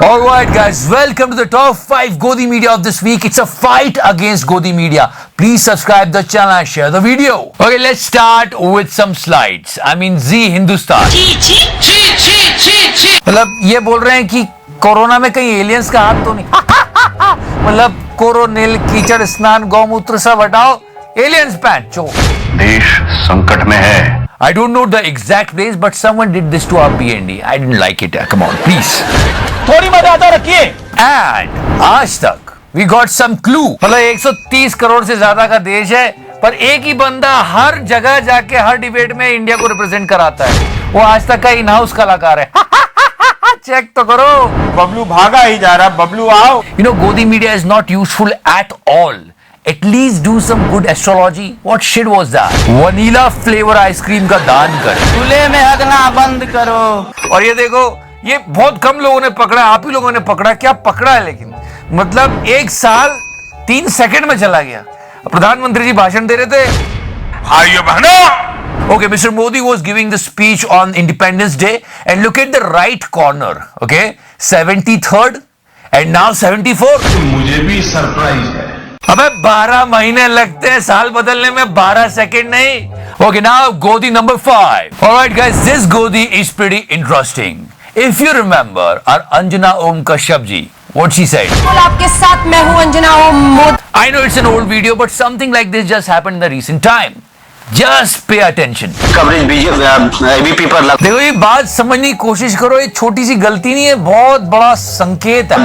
Alright guys, welcome to the top 5 Godi Media of this week. It's a fight against Godi Media. Please subscribe the channel and share the video. Okay, let's start with some slides. I mean Zee Hindustan. मतलब ये बोल रहे हैं कि corona में कहीं aliens का हाथ तो नहीं मतलब कोरोनिल कीचड़ स्नान गौमूत्र सब हटाओ एलियंस पैंट चो देश संकट में है. I don't know the exact place, but someone did this to our BND. I didn't like it. Come on, please. थोड़ी मर्यादा रखिए. And आज तक we got some clue. मतलब 130 करोड़ से ज्यादा का देश है, पर एक ही बंदा हर जगह जाके हर डिबेट में इंडिया को रिप्रेजेंट कराता है. वो आज तक का इन हाउस कलाकार है. चेक तो करो. बबलू भागा ही जा रहा. बबलू आओ. You know, Godi media is not useful at all. At least do some good astrology. What shit was that? Vanilla flavor ice cream का दान कर. चूल्हे में हगना बंद करो. और ये देखो, ये बहुत कम लोगों ने पकड़ा. आप ही लोगों ने पकड़ा. क्या पकड़ा है लेकिन मतलब 1 साल 3 सेकंड में चला गया. प्रधानमंत्री जी भाषण दे रहे थे. भाइयों बहनों. Okay, Mr. Modi was giving the speech on Independence Day and look at the right corner. Okay, 73rd and now 74th. मुझे भी सरप्राइज है. अबे 12 महीने लगते हैं साल बदलने में, 12 सेकंड नहीं. Okay, now Godi number 5. Alright guys, this Godi is pretty interesting. If you remember our Anjana Om Kashyap ji, what she said. आपके साथ मैं हूँ Anjana Om Modi. I know it's an old video, but something like this just happened in the recent time. Just pay attention. Coverage ABP पर लग. देखो ये बात समझने की कोशिश करो. ये छोटी सी गलती नहीं है, बहुत बड़ा संकेत है.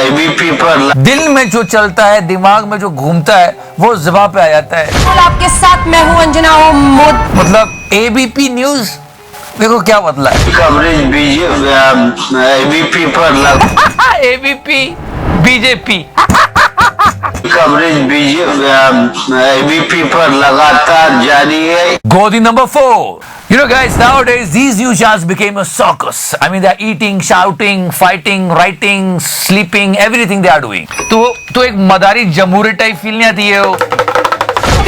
एबीपी पर लग. दिल में जो चलता है, दिमाग में जो घूमता है, वो ज़बान पे आ जाता है. आपके साथ मैं हूँ अंजना ओम मोदी. मतलब एबीपी न्यूज देखो क्या बदला है. कवरेज एबीपी पर लग. एबीपी बीजेपी कवरेज एबीपी पर लगातार जारी है. Godi number 4. You know guys, nowadays these news channels became a circus. I mean they're eating, shouting, fighting, writing, sleeping, everything they are doing. तो एक मदारी जमहूरी टाइप फील नहीं आती है.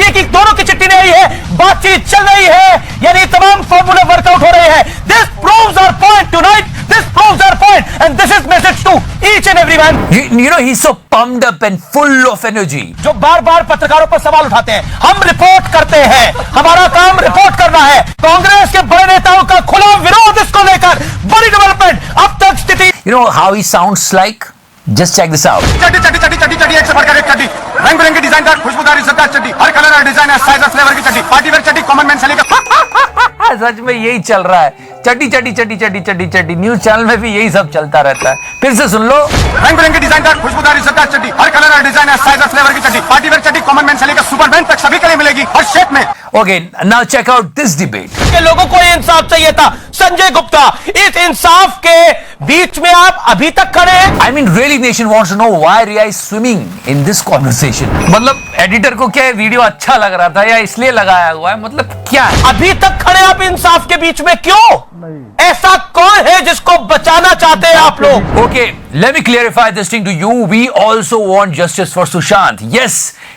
कि दोनों की चिट्ठी नहीं है, बातचीत चल रही है, यानी तमाम फॉर्मूले वर्कआउट हो रहे हैं. This proves our point tonight. This proves our point, and this is message to each and every man. You know he's so pumped up and full of energy. जो बार-बार पत्रकारों पर सवाल उठाते हैं. हम रिपोर्ट करते हैं. हमारा काम रिपोर्ट करना है. कांग्रेस के बड़े नेताओं का खुला विरोध इसको लेकर. बड़ी डेवलपमेंट. अब तक स्थिति. You know how he sounds like? Just check this out. चड्डी चड्डी चड्डी चड्डी चड्डी एक से बढ़कर एक चड्डी. रंग बिरंगी डिजाइन का खुशबूदार इज्जतदार चड्डी. हर कलर और डिजाइन है, साइज और फ्लेवर की चड्डी. पार्टी वेयर चड्डी, कॉमन मैन से लेकर. सच में यही चल रहा है. चड्डी चड्डी चड्डी चड्डी चड्डी चड्डी. न्यूज चैनल में भी यही सब चलता रहता है. फिर से सुन लो. रंग बिरंगी डिजाइन का खुशबूदार इज्जतदार चड्डी. हर कलर और डिजाइन है, साइज और फ्लेवर की चड्डी. पार्टी वेयर चड्डी, कॉमन मैन से लेकर सुपरमैन तक सभी के लिए मिलेगी हर शेप में. Okay, now check out this debate. के लोगों को इंसाफ चाहिए था. संजय गुप्ता, इस इंसाफ के बीच में आप अभी तक खड़े हैं. I mean, really, nation wants to know why Riya is swimming in this conversation. मतलब एडिटर को क्या वीडियो अच्छा लग रहा था या इसलिए लगाया हुआ है? मतलब क्या है? अभी तक खड़े आप इंसाफ के बीच में क्यों? ऐसा कौन है जिसको बचाना चाहते हैं आप लोग? Okay, let me clarify this thing to you. We also want justice for Sushant.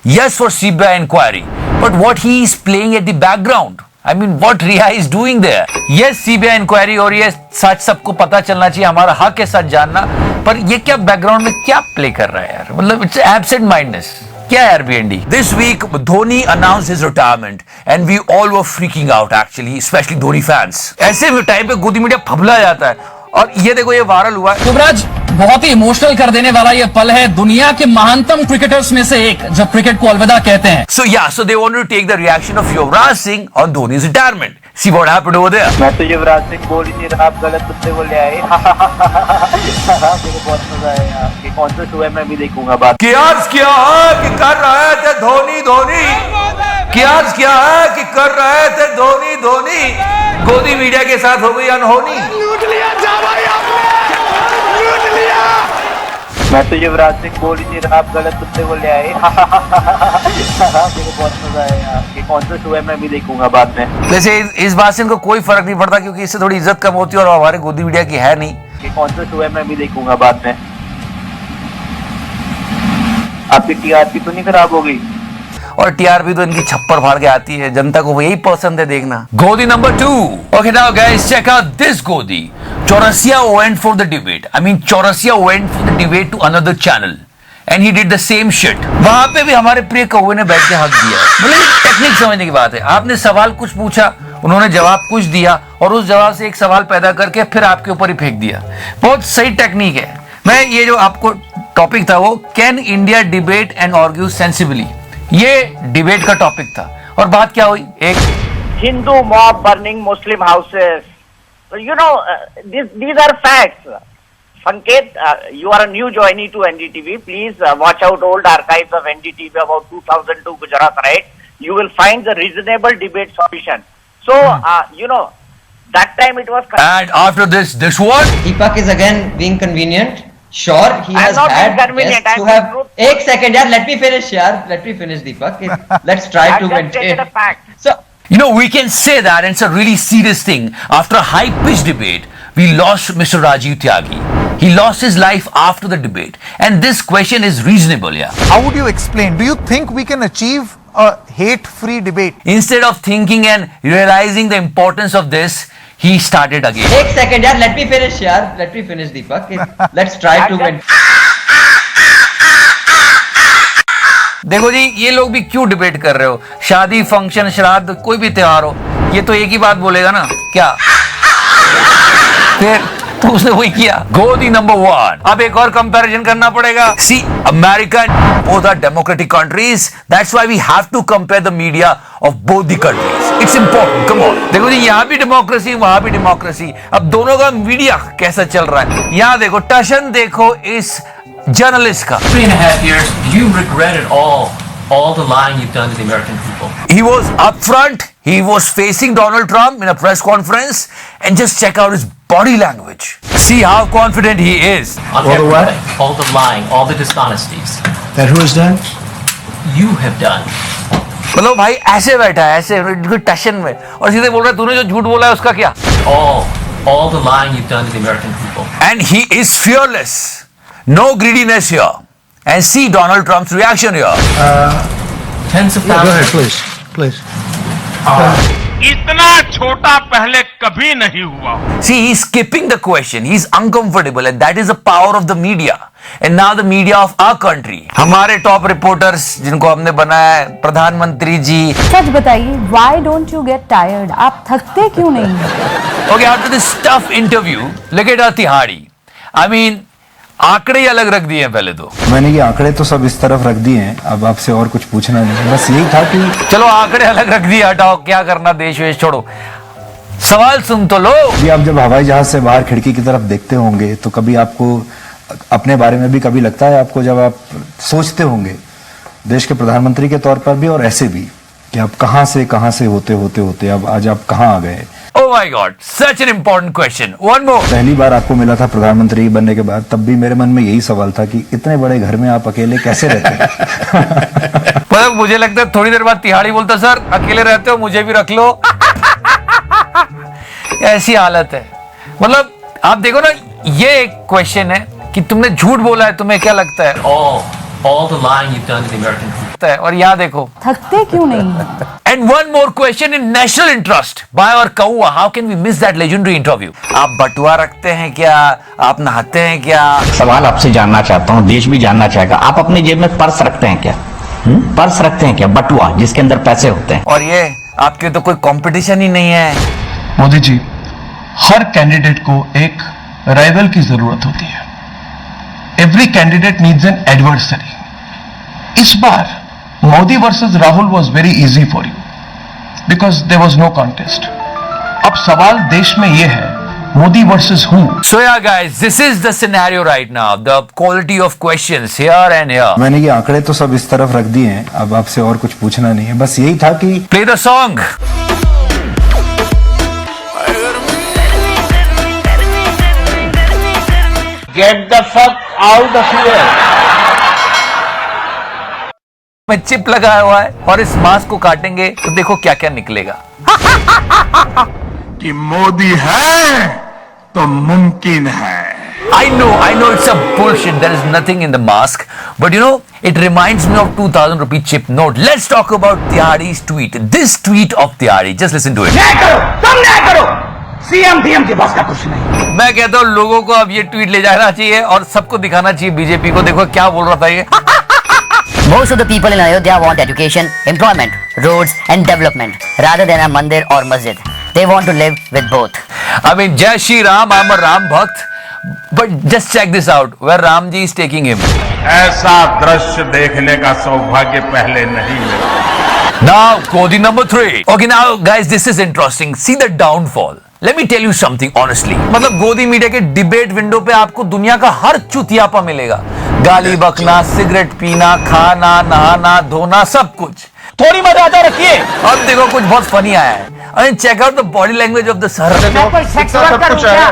Yes for CBI inquiry. But what he is playing at the background. I mean, what Riya is doing there? Yes, CBI inquiry और ये सच सबको पता चलना चाहिए. हमारा हक है सच जानना. पर ये क्या बैकग्राउंड में क्या प्ले कर रहा है यार? मतलब it's absent mindedness. क्या है Airbnb? This week Dhoni announced his retirement and we all were freaking out actually, especially Dhoni fans. ऐसे टाइम पे गोदी मीडिया फबला जाता है. और ये देखो ये वायरल हुआ है. युवराज, बहुत ही इमोशनल कर देने वाला ये पल है. दुनिया के महानतम क्रिकेटर्स में से एक जब क्रिकेट को अलविदा कहते हैं. So they wanted to take the reaction of Yuvraj Singh on Dhoni's retirement. See what happened over there. मैं तो युवराज सिंह बोल ही नहीं रहा, आप गलत कुत्ते को ले आए. मेरे को बहुत मजा आया. ये कौन सा शो है, मैं भी देखूंगा बात. कियास क्या है कि कर रहे थे धोनी धोनी. कियास क्या है कि कर रहे थे धोनी धोनी. गोदी मीडिया के साथ हो गई अनहोनी. लूट लिया जा भाई आपने. लूट लिया. मैं तो युवराज सिंह बोल ही नहीं रहा, आप गलत कुत्ते को ले आए. मेरे को बहुत मजा आया. ये कौन सा शो है, मैं भी देखूंगा बाद में. वैसे इस बात से इनको कोई फर्क नहीं पड़ता क्योंकि इससे थोड़ी इज्जत कम होती है और हमारे गोदी मीडिया की है नहीं. ये कौन सा शो है, मैं भी देखूंगा बाद में. आपकी टीआरपी तो नहीं खराब हो गई? और टीआरपी तो इनकी छप्पर फाड़ के आती है. जनता को यही पसंद है देखना. गोदी number 2. Okay now guys, check out this Godi. Chaurasia went for the debate. I mean, Chaurasia went for the debate to another channel. And he did the same shit. वहां पे भी हमारे प्रिय कौवे ने बैठ के हक दिया। मतलब टेक्निक समझने की बात है। आपने सवाल कुछ पूछा, उन्होंने जवाब कुछ दिया और उस जवाब से एक सवाल पैदा करके फिर आपके ऊपर ही फेंक दिया। बहुत सही टेक्निक है। मैं ये जो आपको टॉपिक था वो can India debate and argue sensibly, ये डिबेट का टॉपिक था। और बात क्या हुई? एक Hindu mob burning Muslim houses. You know, these are facts. Sanket, you are a new joinee to NDTV. Please watch out old archives of NDTV about 2002 Gujarat, right? You will find the reasonable debate solution. So, you know, that time it was... And after this what? Deepak is again being convenient. Sure, he has not had being convenient. yes, to have. Ek second, yaar. Let me finish, yaar. Let me finish, Deepak. Let's try to I've just stated maintain. a fact. So, You know, we can say that, and it's a really serious thing. After a high-pitched debate, we lost Mr. Rajiv Tyagi. He lost his life after the debate. And this question is reasonable, yeah. How would you explain? Do you think we can achieve a hate-free debate? Instead of thinking and realizing the importance of this, he started again. ek second, yaar. Let me finish, yaar. Let me finish, Deepak. Let's try to maintain. देखो जी, ये लोग भी क्यों debate कर रहे हो? शादी, function, श्राद्ध, कोई भी त्योहार हो, ये तो एक ही बात बोलेगा ना, क्या? फिर तो उसने वही किया। Go the number 1। अब एक और कंपैरिजन करना पड़ेगा। See, America both are democratic countries, that's why we have to compare the media of both the countries. It's important, come on. देखो जी, यहाँ भी डेमोक्रेसी, वहां भी डेमोक्रेसी। अब दोनों का मीडिया कैसा चल रहा है, यहाँ देखो, टशन देखो इस जर्नलिस्ट का। 3.5 years, you regretted all the lying you've done to the American people. He was upfront. He was facing Donald Trump in a press conference, and just check out his body language. See how confident he is. On everything, all the lying, all the dishonesties. That who has done? You have done. मतलब भाई ऐसे बैठा है, ऐसे टशन में, और सीधे बोल रहा है तूने जो झूठ बोला है उसका क्या? All the lying you've done to the American people. And he is fearless. No greediness here. And see Donald Trump's reaction here. Tens of thousands. Please. इतना छोटा पहले कभी नहीं हुआ। See, he's skipping the question. He's uncomfortable, and that is the power of the media. And now the media of our country. हमारे top reporters जिनको हमने बनाया है, प्रधानमंत्री जी। सच बताइए, why don't you get tired? आप थकते क्यों नहीं? Okay, after this tough interview, look at Tihadi. I mean, आंकड़े ही अलग रख दिए हैं पहले तो। मैंने ये आंकड़े तो सब इस तरफ रख दिए हैं, अब आपसे और कुछ पूछना नहीं, बस यही था कि चलो आंकड़े अलग रख दिए, हटाओ, क्या करना, देश वेश छोड़ो, सवाल सुन तो लो। ये आप जब हवाई जहाज से बाहर खिड़की की तरफ देखते होंगे तो कभी आपको अपने बारे में भी कभी लगता है आपको, जब आप सोचते होंगे देश के प्रधानमंत्री के तौर पर भी और ऐसे भी, कि आप कहां से होते अब आज आप कहां आ गए? Oh my God, such an important question. One more. पहली बार आपको मिला था प्रधानमंत्री बनने के बाद, तब भी मेरे मन में यही सवाल था कि इतने बड़े घर में आप अकेले कैसे रहते हैं? मतलब मुझे लगता है थोड़ी देर बाद तिहाड़ी बोलता, सर अकेले रहते हो, मुझे भी रख लो। ऐसी हालत है। मतलब आप देखो ना, ये एक क्वेश्चन है कि तुमने झूठ बोला है, तुम्हें क्या लगता है? All the lying you've done to the American people. और यहाँ देखो, थकते क्यों नहीं? And one more question in national interest by our Kaua. How can we miss that legendary interview? आप बटुआ रखते हैं क्या? आप नहाते हैं क्या? सवाल आपसे जानना चाहता हूँ, देश भी जानना चाहेगा, आप अपनी जेब में पर्स रखते हैं क्या? पर्स रखते हैं क्या? बटुआ जिसके अंदर पैसे होते हैं। और ये आपके तो कोई कंपटीशन ही नहीं है। मोदी जी, हर कैंडिडेट को एक राइवल की जरूरत होती है। Every candidate needs an adversary. इस बार Modi versus Rahul was very easy for you because there was no contest. अब सवाल देश में यह है, Modi versus who? So yeah guys, this is the scenario right now. The quality of questions here and here. मैंने ये आंकड़े तो सब इस तरफ रख दिए हैं, अब आपसे और कुछ पूछना नहीं है, बस यही था कि Play the song. Get the fuck out of here. में चिप लगाया हुआ है और इस मास्क को काटेंगे तो देखो क्या क्या निकलेगा। कि मोदी है तो मुमकिन है। I know it's a bullshit. There is nothing in the mask, but you know it reminds me of 2000 rupee chip note. Let's talk about Tihadi's tweet. This tweet of Tihadi, just listen to it. न्याय करो, तुम न्याय करो। CM DM के बस का कुछ नहीं। मैं कहता हूँ लोगों को अब ये ट्वीट ले जाना चाहिए और सबको दिखाना चाहिए बीजेपी को, देखो क्या बोल रहा था ये। Most of the people in Ayodhya want education, employment, roads and development rather than a mandir or masjid. They want to live with both. I mean, Jai Shri Ram, I'm a Ram Bhakt, but just check this out, where Ramji is taking him. ऐसा दृश्य देखने का सौभाग्य पहले नहीं मिला। Now, Godi number 3. Okay, now guys, this is interesting. See the downfall. Let me tell you something honestly. मतलब गोदी मीडिया के डिबेट विंडो पे आपको दुनिया का हर चुतियापा मिलेगा। गाली बकना, सिगरेट पीना, खाना, नहाना, धोना, सब कुछ। थोड़ी मर्यादा रखिए। अब देखो कुछ बहुत फनी आया है। I mean, check out the body language of the sir. मैं कोई सेक्स वर्कर हूँ क्या?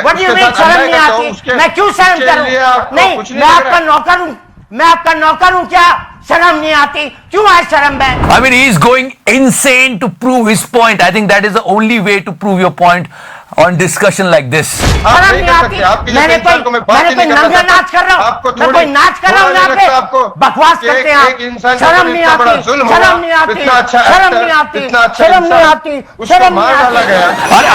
What do you mean शर्म नहीं आती? मैं क्यों शर्म करूँ? नहीं, मैं आपका नौकर हूँ। मैं आपका नौकर हूँ क्या? शर्म नहीं आती? क्यों है शर्म में? I mean, he is going insane to prove his point. I think that is the only way to prove your point on discussion like this. शर्म नहीं आती? मैंने कोई नंगा नाच कर रहा हूँ। मैं कोई नाच कर रहा हूँ यहाँ पे? बकवास करते हैं आप। शर्म नहीं आती? शर्म नहीं आती? शर्म नहीं आती? शर्म नहीं आती? शर्म नहीं आती?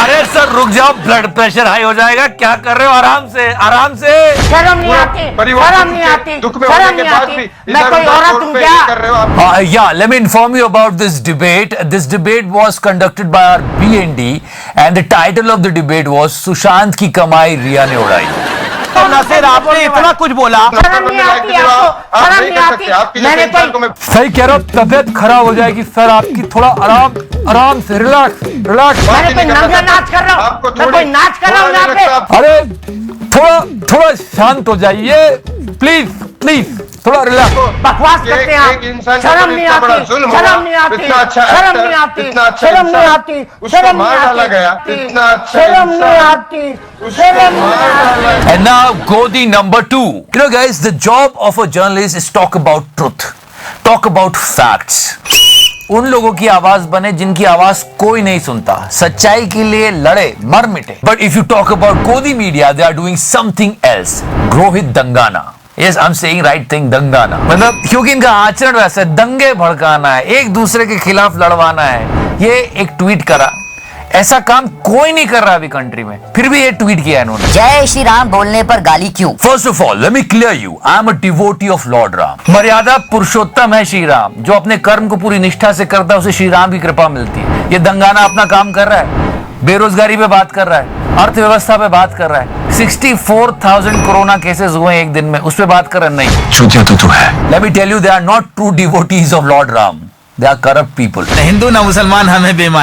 अरे सर रुक जाओ, ब्लड प्रेशर हाई हो जाएगा। क्या कर रहे हो? आराम से, आराम से। शर्म नहीं आती? शर्म नहीं आती? शर्म नहीं आती? मैं कोई औरत हूँ क्या? Yeah, let me inform you about this debate. This debate was conducted by our BND and the title of the debate was Sushant की कमाई रिया ने उड़ाई। नासिर, आपने इतना कुछ बोला। शर्म नहीं आती आपको? शर्म नहीं आती? मैंने कोई सही कह रहे हो, तबीयत खराब हो जाएगी सर आपकी। थोड़ा आराम से, रिलैक्स। मैंने कोई नंगा नाच कर रहा हूँ? मैं कोई नाच कर रहा हूँ यहाँ पे? अरे थोड़ा शांत हो जाइए प्लीज, थोड़ा रिलैक्स। बकवास करते हैं आप। शर्म नहीं आती? शर्म नहीं आती? शर्म नहीं आती? शर्म नहीं आती? शर्म नहीं आती? शर्म नहीं आती? शर्म नहीं आती? And now Godi number 2. You know guys, the job of a journalist is talk about truth, talk about facts. उन लोगों की आवाज बने जिनकी आवाज कोई नहीं सुनता, सच्चाई के लिए लड़े, मर मिटे। But if you talk about Godi media, they are doing something else. Grohit Dangana. Yes, I'm saying right thing, दंगाना। मतलब क्योंकि इनका आचरण वैसा है, दंगे भड़काना है, एक दूसरे के खिलाफ लड़वाना है। ये एक ट्वीट करा, ऐसा काम कोई नहीं कर रहा अभी कंट्री में, फिर भी ये ट्वीट किया इन्होंने। जय श्री राम बोलने पर गाली क्यों? First of all let me clear you, I am a devotee of lord Ram. मर्यादा पुरुषोत्तम है श्री राम। जो अपने कर्म को पूरी निष्ठा से करता है उसे श्री राम की कृपा मिलती है। ये दंगाना अपना काम कर रहा है, बेरोजगारी पे बात कर रहा है, अर्थव्यवस्था पे बात कर रहा है। 64,000 कोरोना केसेस हुए एक दिन में, उस पे बात कर रहा है। नहीं, चूतिया तो तू है। Let me tell you, they are not true devotees of lord Ram, they are corrupt people. Hindu ना मुसलमान हमें बेईमान